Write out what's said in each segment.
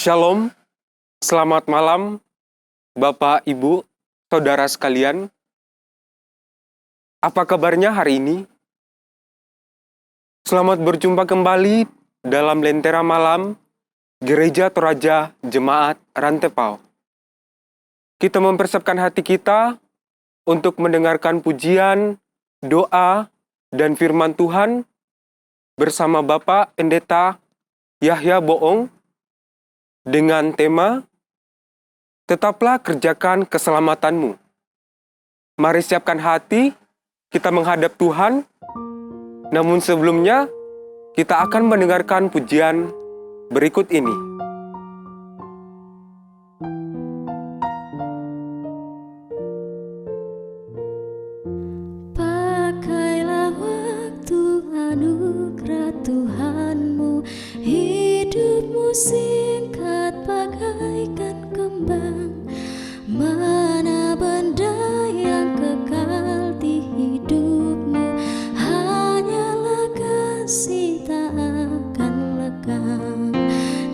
Shalom, selamat malam Bapak, Ibu, Saudara sekalian. Apa kabarnya hari ini? Selamat berjumpa kembali dalam Lentera Malam Gereja Toraja Jemaat Rantepao. Kita mempersiapkan hati kita untuk mendengarkan pujian, doa, dan firman Tuhan bersama Bapak Pendeta Yahya Boong dengan tema Tetaplah kerjakan keselamatanmu. Mari siapkan hati, kita menghadap Tuhan. Namun sebelumnya, kita akan mendengarkan pujian berikut ini. Pakailah waktu anugerah Tuhanmu, hidupmu singkat bagaikan kembang. Mana benda yang kekal di hidupmu, hanyalah kasih tak akan lekang.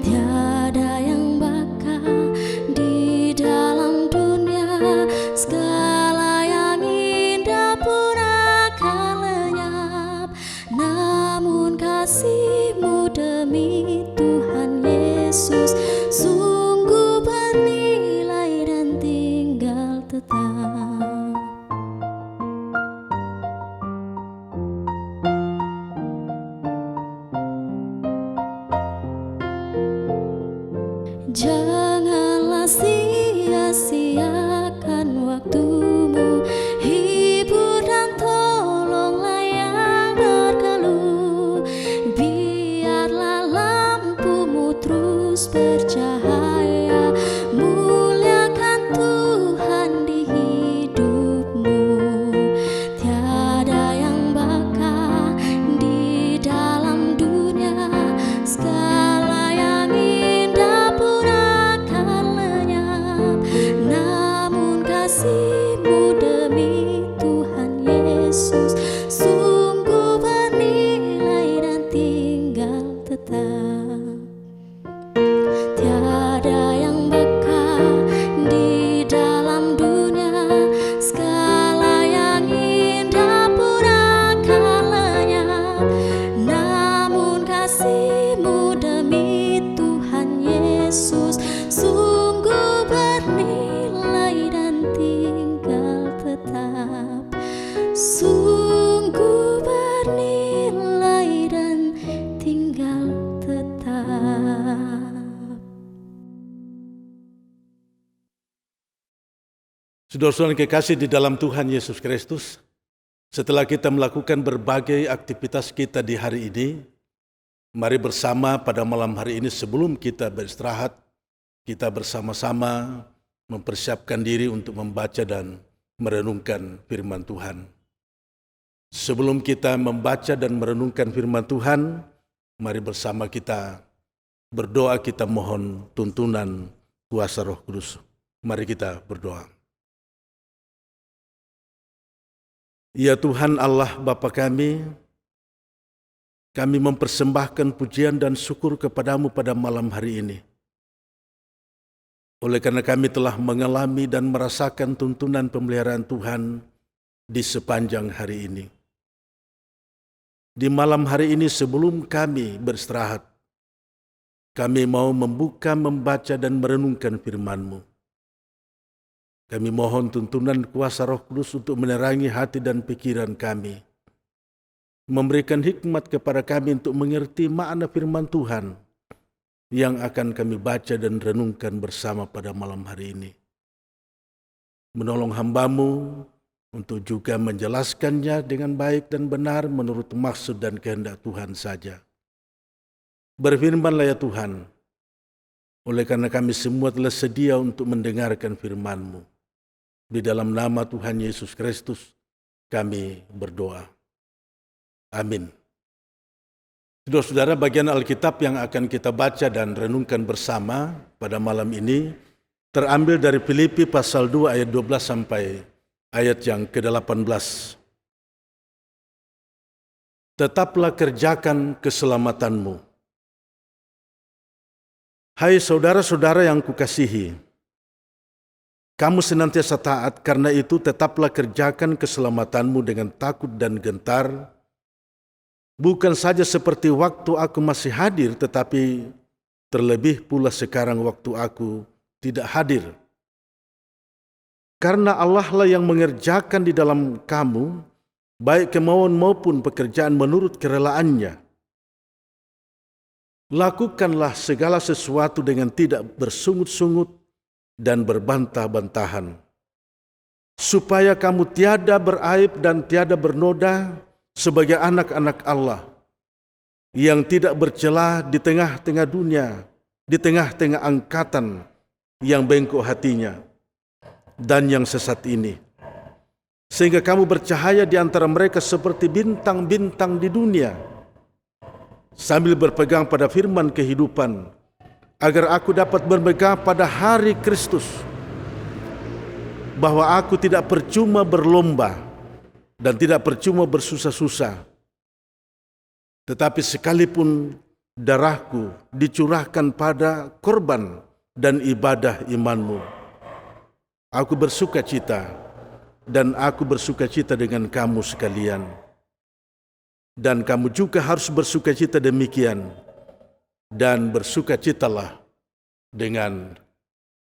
Tiada yang bakal di dalam dunia, segala yang indah pun akan lenyap. Namun kasih-Mu demi Tuhan Yesus sungguh bernilai dan tinggal tetap. Janganlah sia-siakan waktumu, hibur dan tolonglah yang berkeluh. Biarlah lampumu terus bercahaya, muliakan Tuhan di hidupmu. Tiada yang bakal di dalam dunia, segala yang indah pun akan lenyap. Namun kasih-Mu demi Tuhan Yesus sungguh bernilai dan tinggal tetap. Tiada yang bakal di dalam dunia, segala yang indah pun akan lenyap. Namun kasih-Mu demi Tuhan Yesus sungguh bernilai dan tinggal tetap. Sungguh bernilai dan tinggal tetap. Saudara-saudara yang kekasih di dalam Tuhan Yesus Kristus, setelah kita melakukan berbagai aktivitas kita di hari ini, mari bersama pada malam hari ini sebelum kita beristirahat, kita bersama-sama mempersiapkan diri untuk membaca dan merenungkan firman Tuhan. Sebelum kita membaca dan merenungkan firman Tuhan, mari bersama kita berdoa, kita mohon tuntunan kuasa Roh Kudus. Mari kita berdoa. Ya Tuhan Allah Bapa kami mempersembahkan pujian dan syukur kepadamu pada malam hari ini. Oleh karena kami telah mengalami dan merasakan tuntunan pemeliharaan Tuhan di sepanjang hari ini. Di malam hari ini sebelum kami beristirahat, kami mau membuka, membaca dan merenungkan firman-Mu. Kami mohon tuntunan kuasa Roh Kudus untuk menerangi hati dan pikiran kami, memberikan hikmat kepada kami untuk mengerti makna firman Tuhan yang akan kami baca dan renungkan bersama pada malam hari ini. Menolong hamba-Mu untuk juga menjelaskannya dengan baik dan benar menurut maksud dan kehendak Tuhan saja. Berfirmanlah ya Tuhan, oleh karena kami semua telah sedia untuk mendengarkan firman-Mu. Di dalam nama Tuhan Yesus Kristus kami berdoa. Amin. Saudara-saudara, bagian Alkitab yang akan kita baca dan renungkan bersama pada malam ini terambil dari Filipi pasal 2 ayat 12 sampai ayat yang ke-18. Tetaplah kerjakan keselamatanmu. Hai saudara-saudara yang kukasihi, kamu senantiasa taat, karena itu tetaplah kerjakan keselamatanmu dengan takut dan gentar, bukan saja seperti waktu aku masih hadir, tetapi terlebih pula sekarang waktu aku tidak hadir. Karena Allah lah yang mengerjakan di dalam kamu, baik kemauan maupun pekerjaan menurut kerelaannya. Lakukanlah segala sesuatu dengan tidak bersungut-sungut dan berbantah-bantahan, supaya kamu tiada beraib dan tiada bernoda sebagai anak-anak Allah, yang tidak bercela di tengah-tengah dunia, di tengah-tengah angkatan yang bengkok hatinya dan yang sesat ini, sehingga kamu bercahaya di antara mereka seperti bintang-bintang di dunia, sambil berpegang pada firman kehidupan, agar aku dapat berpegang pada hari Kristus, bahwa aku tidak percuma berlomba dan tidak percuma bersusah-susah, tetapi sekalipun darahku dicurahkan pada korban dan ibadah imanmu, aku bersuka cita, dan aku bersuka cita dengan kamu sekalian. Dan kamu juga harus bersuka cita demikian, dan bersukacitalah dengan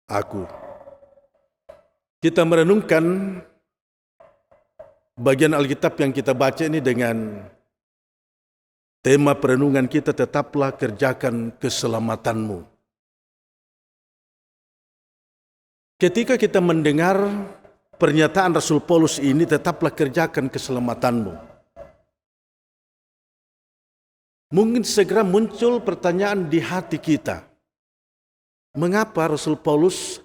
aku. Kita merenungkan bagian Alkitab yang kita baca ini dengan tema perenungan kita, tetaplah kerjakan keselamatanmu. Ketika kita mendengar pernyataan Rasul Paulus ini, tetaplah kerjakan keselamatanmu, mungkin segera muncul pertanyaan di hati kita. Mengapa Rasul Paulus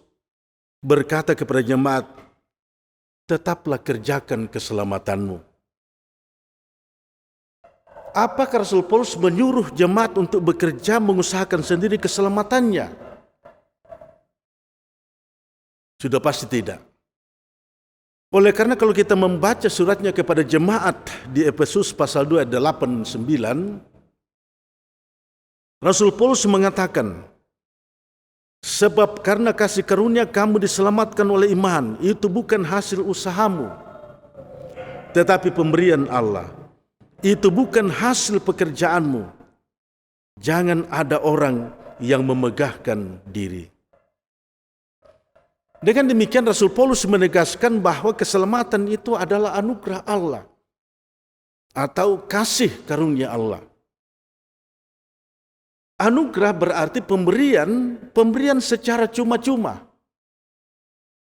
berkata kepada jemaat, tetaplah kerjakan keselamatanmu? Apakah Rasul Paulus menyuruh jemaat untuk bekerja mengusahakan sendiri keselamatannya? Sudah pasti tidak. Oleh karena kalau kita membaca suratnya kepada jemaat di Efesus pasal 2 ayat 8-9, Rasul Paulus mengatakan, sebab karena kasih karunia kamu diselamatkan oleh iman, itu bukan hasil usahamu, tetapi pemberian Allah. Itu bukan hasil pekerjaanmu. Jangan ada orang yang memegahkan diri. Dengan demikian Rasul Paulus menegaskan bahwa keselamatan itu adalah anugerah Allah atau kasih karunia Allah. Anugerah berarti pemberian secara cuma-cuma.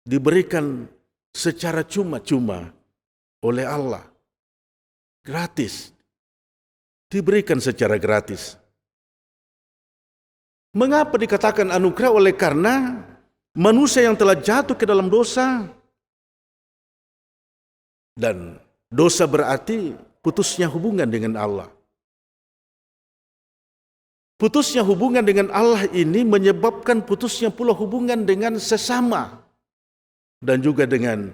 Diberikan secara cuma-cuma oleh Allah. Gratis. Diberikan secara gratis. Mengapa dikatakan anugerah? Oleh karena manusia yang telah jatuh ke dalam dosa, dan dosa berarti putusnya hubungan dengan Allah. Putusnya hubungan dengan Allah ini menyebabkan putusnya pula hubungan dengan sesama dan juga dengan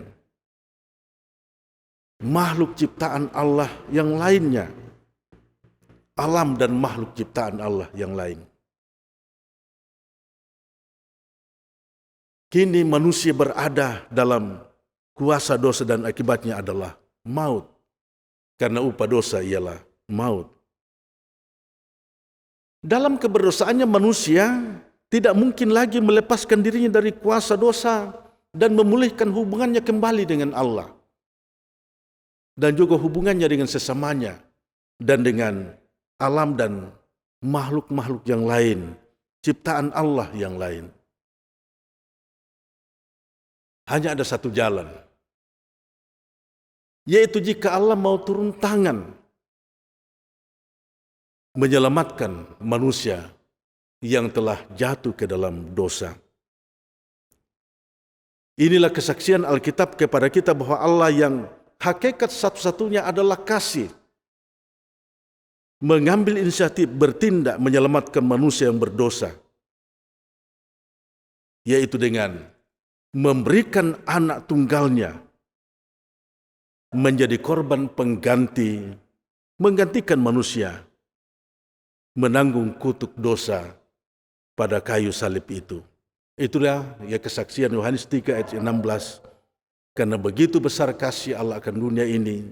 makhluk ciptaan Allah yang lainnya, alam dan makhluk ciptaan Allah yang lain. Kini manusia berada dalam kuasa dosa dan akibatnya adalah maut, karena upah dosa ialah maut. Dalam keberdosaannya manusia tidak mungkin lagi melepaskan dirinya dari kuasa dosa dan memulihkan hubungannya kembali dengan Allah. Dan juga hubungannya dengan sesamanya dan dengan alam dan makhluk-makhluk yang lain, ciptaan Allah yang lain. Hanya ada satu jalan, yaitu jika Allah mau turun tangan menyelamatkan manusia yang telah jatuh ke dalam dosa. Inilah kesaksian Alkitab kepada kita bahwa Allah yang hakikat satu-satunya adalah kasih, mengambil inisiatif bertindak menyelamatkan manusia yang berdosa, yaitu dengan memberikan anak tunggalnya menjadi korban pengganti, menggantikan manusia menanggung kutuk dosa pada kayu salib itu. Itulah ya kesaksian Yohanes 3 ayat 16. Karena begitu besar kasih Allah akan dunia ini,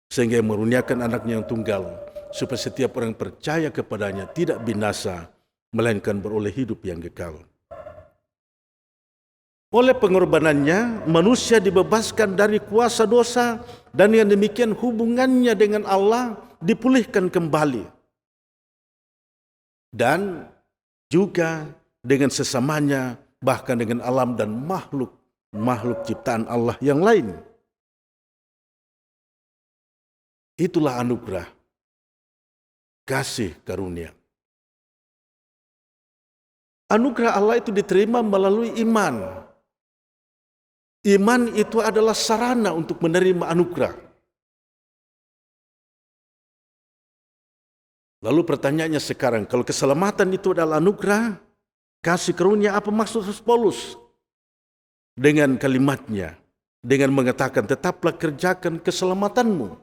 sehingga meruniakan anaknya yang tunggal, supaya setiap orang percaya kepadanya tidak binasa, melainkan beroleh hidup yang kekal. Oleh pengorbanannya, manusia dibebaskan dari kuasa dosa, dan dengan demikian hubungannya dengan Allah dipulihkan kembali. Dan juga dengan sesamanya, bahkan dengan alam dan makhluk ciptaan Allah yang lain. Itulah anugerah, kasih karunia. Anugerah Allah itu diterima melalui iman. Iman itu adalah sarana untuk menerima anugerah. Lalu pertanyaannya sekarang, kalau keselamatan itu adalah anugerah, kasih karunia, apa maksud Paulus dengan kalimatnya, dengan mengatakan tetaplah kerjakan keselamatanmu?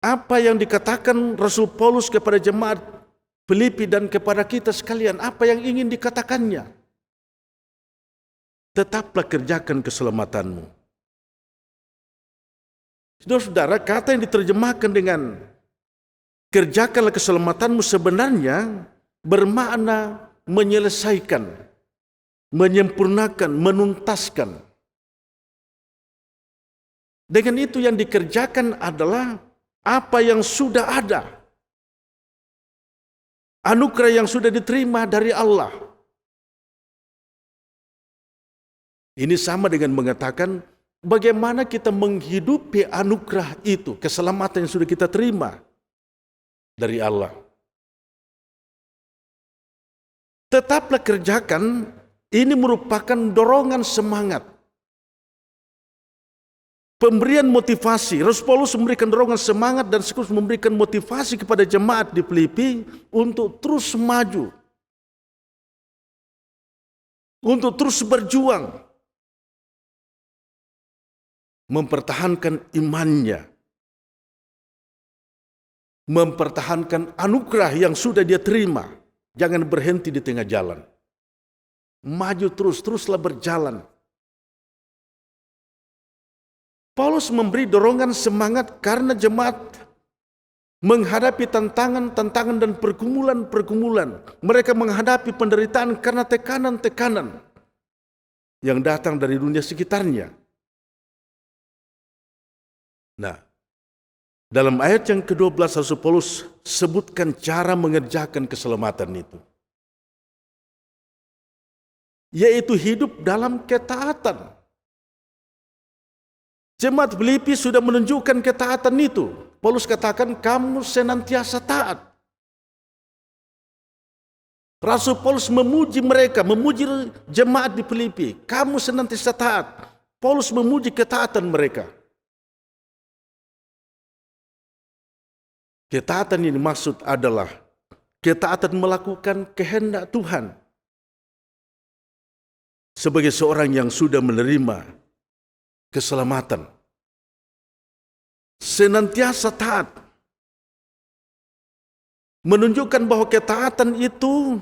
Apa yang dikatakan Rasul Paulus kepada jemaat Filipi dan kepada kita sekalian, apa yang ingin dikatakannya? Tetaplah kerjakan keselamatanmu. Saudara-saudara, kata yang diterjemahkan dengan kerjakanlah keselamatanmu sebenarnya bermakna menyelesaikan, menyempurnakan, menuntaskan. Dengan itu yang dikerjakan adalah apa yang sudah ada. Anugerah yang sudah diterima dari Allah. Ini sama dengan mengatakan bagaimana kita menghidupi anugerah itu, keselamatan yang sudah kita terima dari Allah. Tetaplah kerjakan, ini merupakan dorongan semangat. Pemberian motivasi, Rasul Paulus memberikan dorongan semangat dan sekaligus memberikan motivasi kepada jemaat di Filipi untuk terus maju, untuk terus berjuang, mempertahankan imannya, mempertahankan anugerah yang sudah dia terima. Jangan berhenti di tengah jalan. Maju teruslah berjalan. Paulus memberi dorongan semangat karena jemaat menghadapi tantangan dan pergumulan. Mereka menghadapi penderitaan karena tekanan-tekanan yang datang dari dunia sekitarnya. Nah, dalam ayat yang ke-12 Rasul Paulus sebutkan cara mengerjakan keselamatan itu, yaitu hidup dalam ketaatan. Jemaat Filipi sudah menunjukkan ketaatan itu. Paulus katakan kamu senantiasa taat. Rasul Paulus memuji mereka, memuji jemaat di Filipi. Kamu senantiasa taat. Paulus memuji ketaatan mereka. Ketaatan ini maksud adalah ketaatan melakukan kehendak Tuhan. Sebagai seorang yang sudah menerima keselamatan, senantiasa taat, menunjukkan bahwa ketaatan itu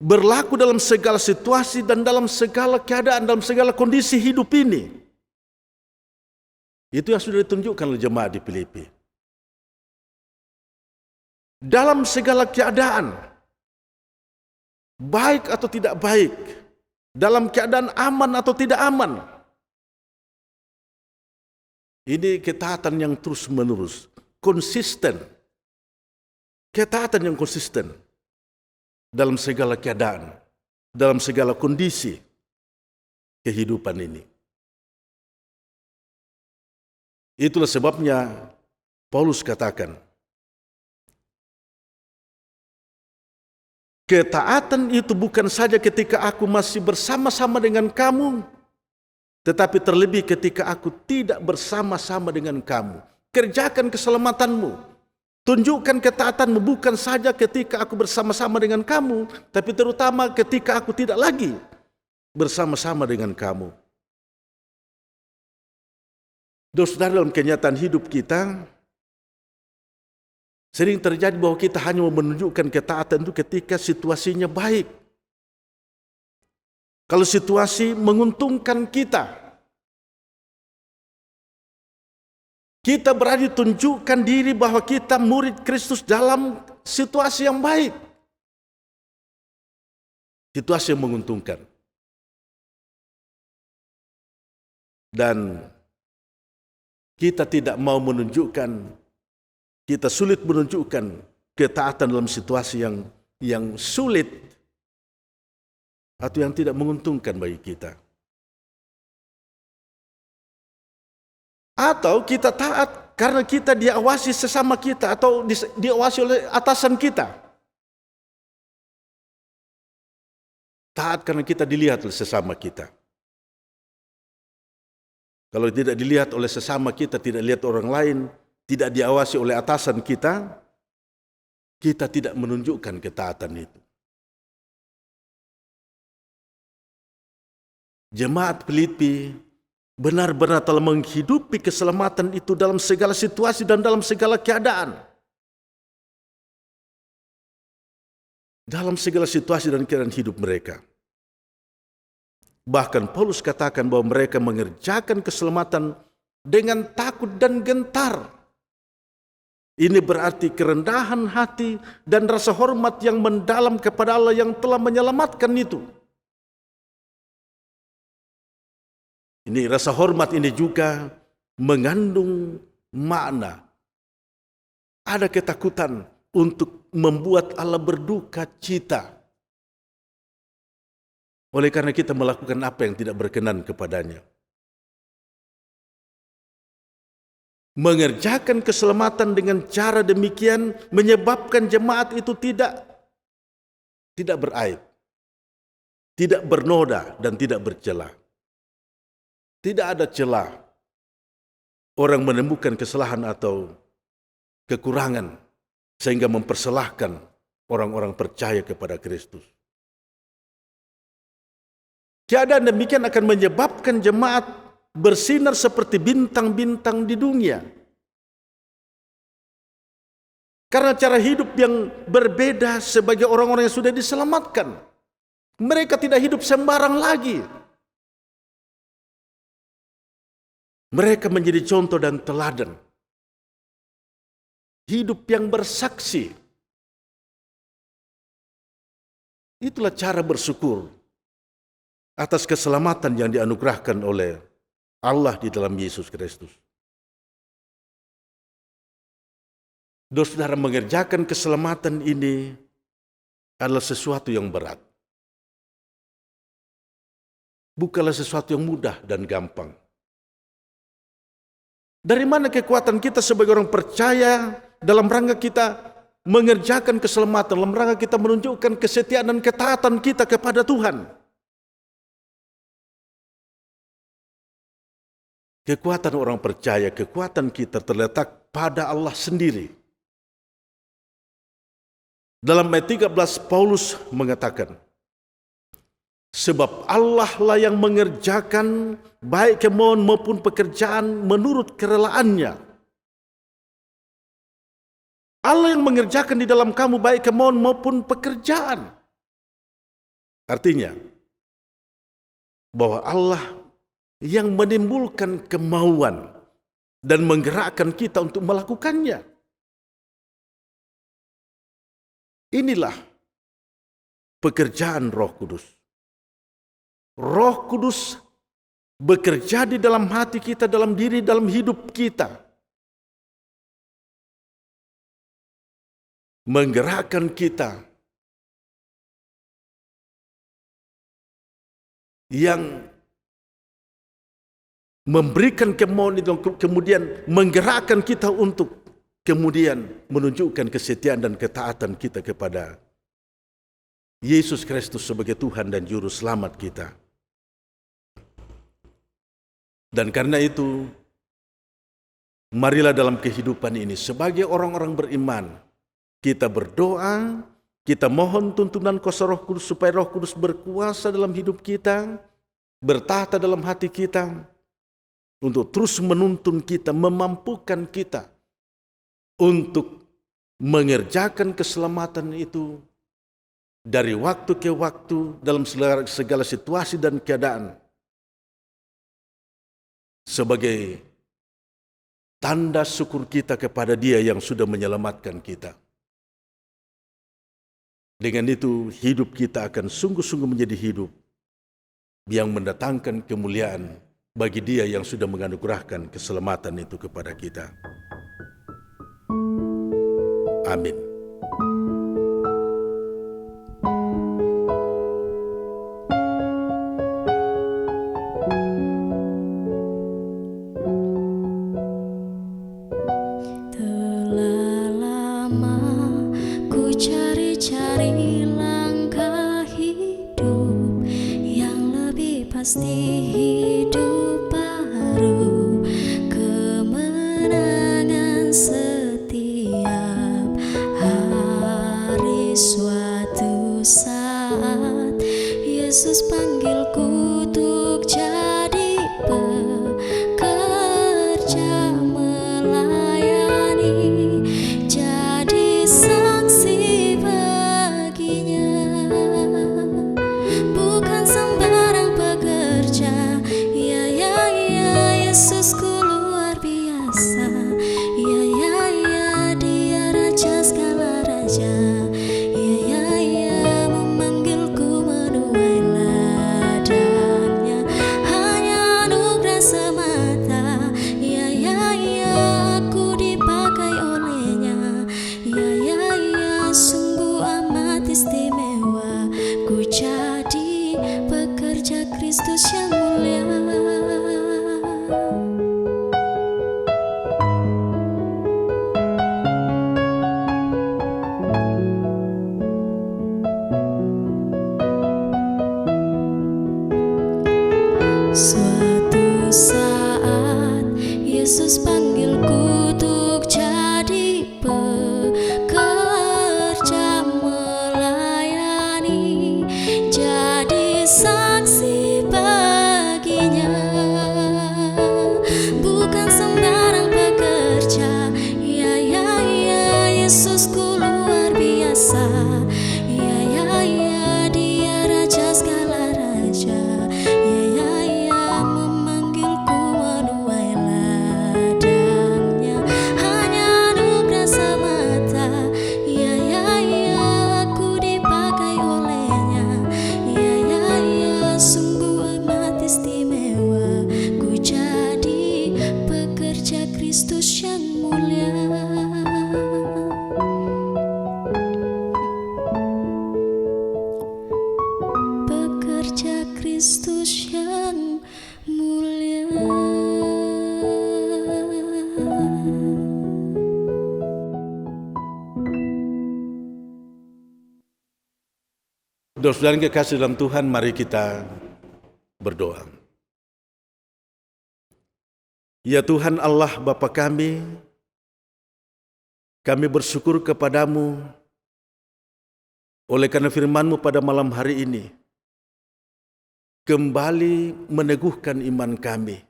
berlaku dalam segala situasi dan dalam segala keadaan, dalam segala kondisi hidup ini. Itu yang sudah ditunjukkan oleh jemaat di Filipi. Dalam segala keadaan, baik atau tidak baik, dalam keadaan aman atau tidak aman. Ini ketaatan yang terus-menerus, konsisten. Ketaatan yang konsisten dalam segala keadaan, dalam segala kondisi kehidupan ini. Itulah sebabnya Paulus katakan, ketaatan itu bukan saja ketika aku masih bersama-sama dengan kamu, tetapi terlebih ketika aku tidak bersama-sama dengan kamu. Kerjakan keselamatanmu, tunjukkan ketaatanmu bukan saja ketika aku bersama-sama dengan kamu, tapi terutama ketika aku tidak lagi bersama-sama dengan kamu. Saudara, dalam kenyataan hidup kita, Sering terjadi bahwa kita hanya menunjukkan ketaatan itu ketika situasinya baik. Kalau situasi menguntungkan kita berani tunjukkan diri bahwa kita murid Kristus dalam situasi yang baik. Situasi yang menguntungkan. Dan kita tidak mau menunjukkan, kita sulit menunjukkan ketaatan dalam situasi yang sulit atau yang tidak menguntungkan bagi kita. Atau kita taat karena kita diawasi sesama kita atau diawasi oleh atasan kita. Taat karena kita dilihat oleh sesama kita. Kalau tidak dilihat oleh sesama kita, tidak lihat orang lain, tidak diawasi oleh atasan kita, kita tidak menunjukkan ketaatan itu. Jemaat Filipi benar-benar telah menghidupi keselamatan itu dalam segala situasi dan dalam segala keadaan. Dalam segala situasi dan keadaan hidup mereka. Bahkan Paulus katakan bahwa mereka mengerjakan keselamatan dengan takut dan gentar. Ini berarti kerendahan hati dan rasa hormat yang mendalam kepada Allah yang telah menyelamatkan itu. Ini rasa hormat ini juga mengandung makna. Ada ketakutan untuk membuat Allah berduka cita. Oleh karena kita melakukan apa yang tidak berkenan kepadanya. Mengerjakan keselamatan dengan cara demikian menyebabkan jemaat itu tidak beraib, tidak bernoda dan tidak bercela. Tidak ada celah orang menemukan kesalahan atau kekurangan sehingga mempersalahkan orang-orang percaya kepada Kristus. Keadaan demikian akan menyebabkan jemaat bersinar seperti bintang-bintang di dunia. Karena cara hidup yang berbeda sebagai orang-orang yang sudah diselamatkan. Mereka tidak hidup sembarang lagi. Mereka menjadi contoh dan teladan. Hidup yang bersaksi. Itulah cara bersyukur atas keselamatan yang dianugerahkan oleh Allah di dalam Yesus Kristus. Saudara, mengerjakan keselamatan ini adalah sesuatu yang berat. Bukanlah sesuatu yang mudah dan gampang. Dari mana kekuatan kita sebagai orang percaya dalam rangka kita mengerjakan keselamatan, dalam rangka kita menunjukkan kesetiaan dan ketaatan kita kepada Tuhan? Kekuatan orang percaya, kekuatan kita terletak pada Allah sendiri. Dalam ayat 13 Paulus mengatakan, sebab Allah lah yang mengerjakan baik kemauan maupun pekerjaan menurut kerelaannya. Allah yang mengerjakan di dalam kamu baik kemauan maupun pekerjaan. Artinya, bahwa Allah yang menimbulkan kemauan dan menggerakkan kita untuk melakukannya. Inilah pekerjaan Roh Kudus. Roh Kudus bekerja di dalam hati kita, dalam diri, dalam hidup kita. Menggerakkan kita yang memberikan kemauan itu, kemudian menggerakkan kita untuk kemudian menunjukkan kesetiaan dan ketaatan kita kepada Yesus Kristus sebagai Tuhan dan Juru Selamat kita. Dan karena itu, marilah dalam kehidupan ini sebagai orang-orang beriman, kita berdoa, kita mohon tuntunan kuasa Roh Kudus supaya Roh Kudus berkuasa dalam hidup kita, bertahta dalam hati kita, untuk terus menuntun kita, memampukan kita untuk mengerjakan keselamatan itu dari waktu ke waktu dalam segala situasi dan keadaan sebagai tanda syukur kita kepada Dia yang sudah menyelamatkan kita. Dengan itu hidup kita akan sungguh-sungguh menjadi hidup yang mendatangkan kemuliaan bagi Dia yang sudah menganugerahkan keselamatan itu kepada kita. Amin. Telah lama ku cari-cari langkah hidup yang lebih pasti, hidup baru, kemenangan setiap hari. Suatu saat Yesus panggilku untuk jadi pekerja melayani, jadi saksi baginya. Bukan sembarang pekerja, ya Yesusku luar biasa. Ya Dia raja segala raja. Ya memanggilku menuai ladangnya, hanya anugerah semata. Ya aku dipakai olehnya. Ya sungguh amat istimewa, ku jadi pekerja Kristus yang mulia. Suatu saat Yesus panggilku untuk jadi pekerja melayani, jadi saksi baginya. Bukan sembarang pekerja, ya Yesusku luar biasa. Ya Dia raja segala raja. Ya memanggilku menuai ladangnya, hanya anugerah semata. Ya aku dipakai olehnya. Ya sungguh amat istimewa, ku jadi pekerja Kristus yang mulia. Pekerja Kristus yang mulia. Saudara-saudara yang kekasih dalam Tuhan, mari kita berdoa. Ya Tuhan Allah Bapa kami bersyukur kepadamu oleh karena firman-Mu pada malam hari ini kembali meneguhkan iman kami,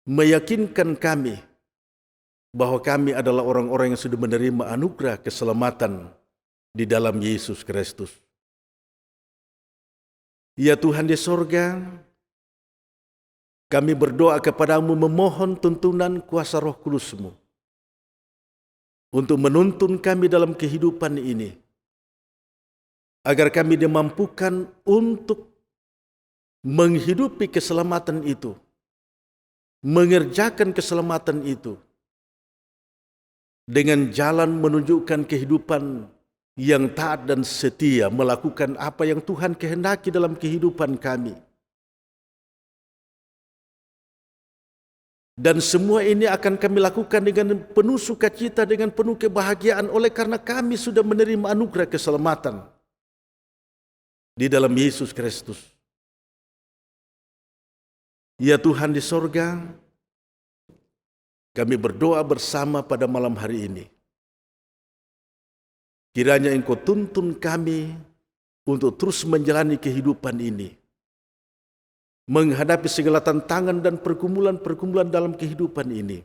meyakinkan kami bahwa kami adalah orang-orang yang sudah menerima anugerah keselamatan di dalam Yesus Kristus. Ya Tuhan di sorga, kami berdoa kepadamu memohon tuntunan kuasa Roh Kudus-Mu untuk menuntun kami dalam kehidupan ini, agar kami dimampukan untuk menghidupi keselamatan itu, mengerjakan keselamatan itu dengan jalan menunjukkan kehidupan yang taat dan setia, melakukan apa yang Tuhan kehendaki dalam kehidupan kami. Dan semua ini akan kami lakukan dengan penuh sukacita, dengan penuh kebahagiaan oleh karena kami sudah menerima anugerah keselamatan di dalam Yesus Kristus. Ya Tuhan di sorga, kami berdoa bersama pada malam hari ini. Kiranya Engkau tuntun kami untuk terus menjalani kehidupan ini, menghadapi segala tantangan dan pergumulan-pergumulan dalam kehidupan ini.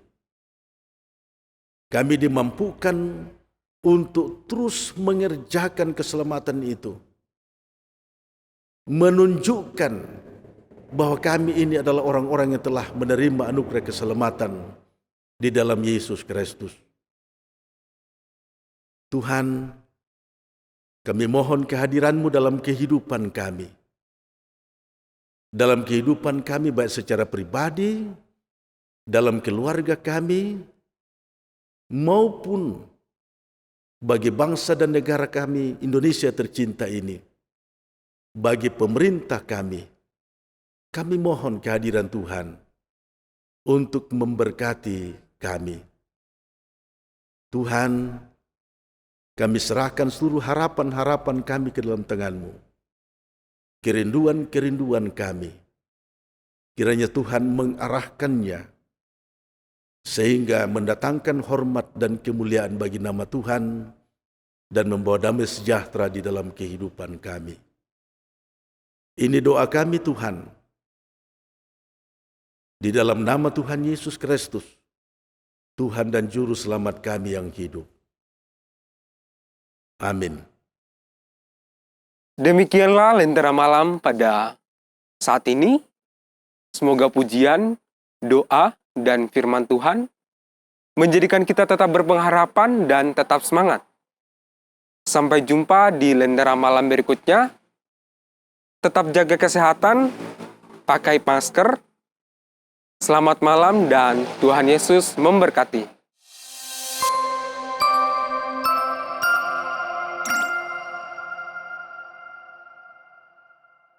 Kami dimampukan untuk terus mengerjakan keselamatan itu, menunjukkan bahwa kami ini adalah orang-orang yang telah menerima anugerah keselamatan di dalam Yesus Kristus. Tuhan, kami mohon kehadiran-Mu dalam kehidupan kami. Dalam kehidupan kami baik secara pribadi, dalam keluarga kami, maupun bagi bangsa dan negara kami Indonesia tercinta ini. Bagi pemerintah kami mohon kehadiran Tuhan untuk memberkati kami. Tuhan, kami serahkan seluruh harapan-harapan kami ke dalam tangan-Mu. Kerinduan-kerinduan kami, kiranya Tuhan mengarahkannya sehingga mendatangkan hormat dan kemuliaan bagi nama Tuhan dan membawa damai sejahtera di dalam kehidupan kami. Ini doa kami Tuhan, di dalam nama Tuhan Yesus Kristus, Tuhan dan Juru Selamat kami yang hidup. Amin. Demikianlah Lentera Malam pada saat ini. Semoga pujian, doa, dan firman Tuhan menjadikan kita tetap berpengharapan dan tetap semangat. Sampai jumpa di Lentera Malam berikutnya. Tetap jaga kesehatan, pakai masker. Selamat malam dan Tuhan Yesus memberkati.